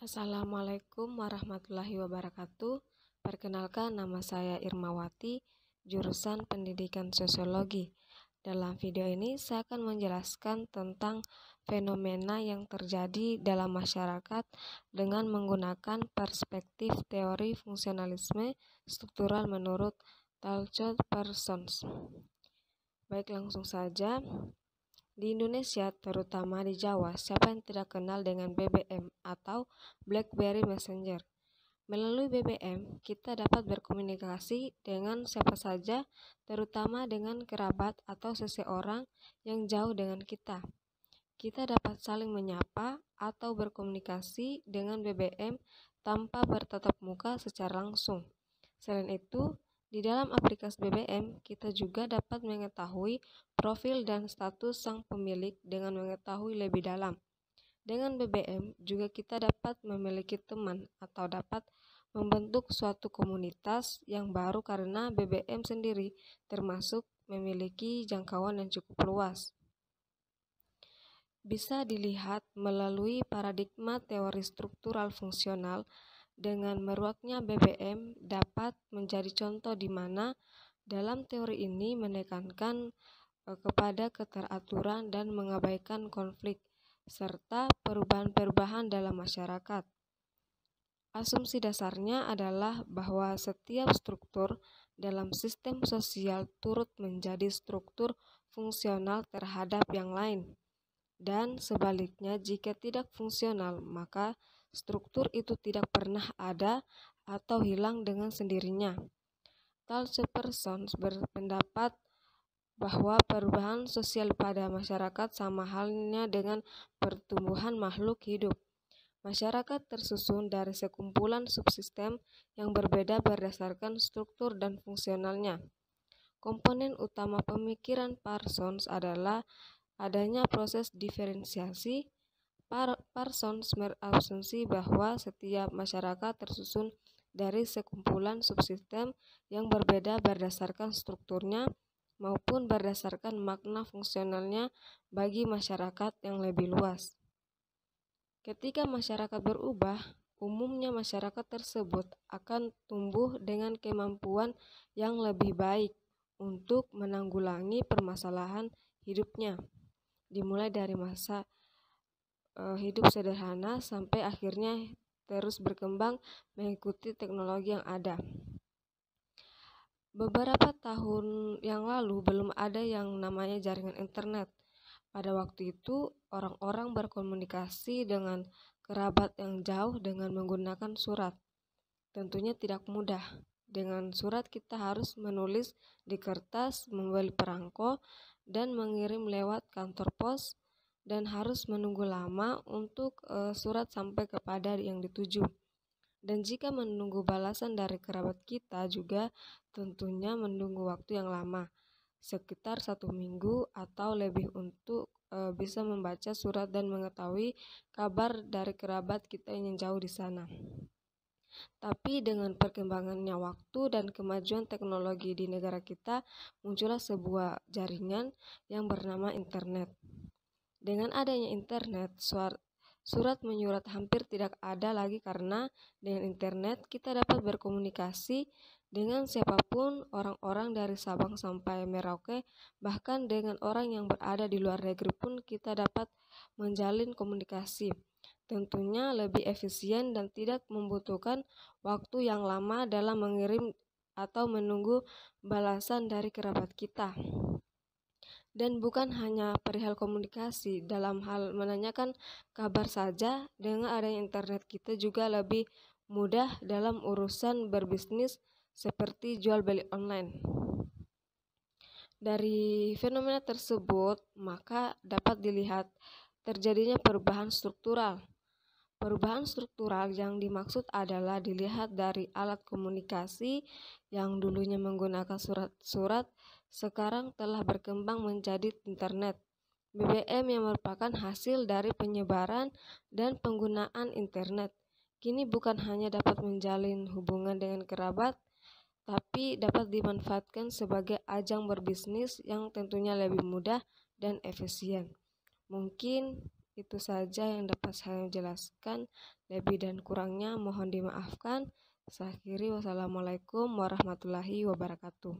Assalamualaikum warahmatullahi wabarakatuh. Perkenalkan, nama saya Irmawati, jurusan Pendidikan Sosiologi. Dalam video ini saya akan menjelaskan tentang fenomena yang terjadi dalam masyarakat dengan menggunakan perspektif teori fungsionalisme struktural menurut Talcott Parsons. Baik, langsung saja. Di Indonesia, terutama di Jawa, siapa yang tidak kenal dengan BBM atau BlackBerry Messenger? Melalui BBM, kita dapat berkomunikasi dengan siapa saja, terutama dengan kerabat atau seseorang yang jauh dengan kita. Kita dapat saling menyapa atau berkomunikasi dengan BBM tanpa bertatap muka secara langsung. Selain itu, di dalam aplikasi BBM, kita juga dapat mengetahui profil dan status sang pemilik dengan mengetahui lebih dalam. Dengan BBM, juga kita dapat memiliki teman atau dapat membentuk suatu komunitas yang baru karena BBM sendiri termasuk memiliki jangkauan yang cukup luas. Bisa dilihat melalui paradigma teori struktural fungsional. Dengan meruaknya BBM dapat menjadi contoh di mana dalam teori ini menekankan kepada keteraturan dan mengabaikan konflik serta perubahan-perubahan dalam masyarakat. Asumsi dasarnya adalah bahwa setiap struktur dalam sistem sosial turut menjadi struktur fungsional terhadap yang lain. Dan sebaliknya, jika tidak fungsional, maka struktur itu tidak pernah ada atau hilang dengan sendirinya. Talcott Parsons berpendapat bahwa perubahan sosial pada masyarakat sama halnya dengan pertumbuhan makhluk hidup. Masyarakat tersusun dari sekumpulan subsistem yang berbeda berdasarkan struktur dan fungsionalnya. Komponen utama pemikiran Parsons adalah adanya proses diferensiasi. Parsons berasumsi bahwa setiap masyarakat tersusun dari sekumpulan subsistem yang berbeda berdasarkan strukturnya maupun berdasarkan makna fungsionalnya bagi masyarakat yang lebih luas. Ketika masyarakat berubah, umumnya masyarakat tersebut akan tumbuh dengan kemampuan yang lebih baik untuk menanggulangi permasalahan hidupnya, dimulai dari masa hidup sederhana sampai akhirnya terus berkembang mengikuti teknologi yang ada. Beberapa tahun yang lalu belum ada yang namanya jaringan internet. Pada waktu itu, orang-orang berkomunikasi dengan kerabat yang jauh dengan menggunakan surat. Tentunya tidak mudah. Dengan surat kita harus menulis di kertas, membeli perangko, dan mengirim lewat kantor pos, dan harus menunggu lama untuk surat sampai kepada yang dituju. Dan jika menunggu balasan dari kerabat kita juga tentunya menunggu waktu yang lama, sekitar 1 minggu atau lebih untuk bisa membaca surat dan mengetahui kabar dari kerabat kita yang jauh di sana. Tapi dengan perkembangannya waktu dan kemajuan teknologi di negara kita, muncullah sebuah jaringan yang bernama internet. Dengan adanya internet, surat menyurat hampir tidak ada lagi karena dengan internet kita dapat berkomunikasi dengan siapapun, orang-orang dari Sabang sampai Merauke, bahkan dengan orang yang berada di luar negeri pun kita dapat menjalin komunikasi. Tentunya lebih efisien dan tidak membutuhkan waktu yang lama dalam mengirim atau menunggu balasan dari kerabat kita. Dan bukan hanya perihal komunikasi, dalam hal menanyakan kabar saja, dengan adanya internet kita juga lebih mudah dalam urusan berbisnis seperti jual beli online. Dari fenomena tersebut, maka dapat dilihat terjadinya perubahan struktural. Perubahan struktural yang dimaksud adalah dilihat dari alat komunikasi yang dulunya menggunakan surat-surat, sekarang telah berkembang menjadi internet. BBM yang merupakan hasil dari penyebaran dan penggunaan internet, kini bukan hanya dapat menjalin hubungan dengan kerabat, tapi dapat dimanfaatkan sebagai ajang berbisnis yang tentunya lebih mudah dan efisien. Mungkin Itu saja yang dapat saya jelaskan. Lebih dan kurangnya mohon dimaafkan. Saya akhiri, wassalamualaikum warahmatullahi wabarakatuh.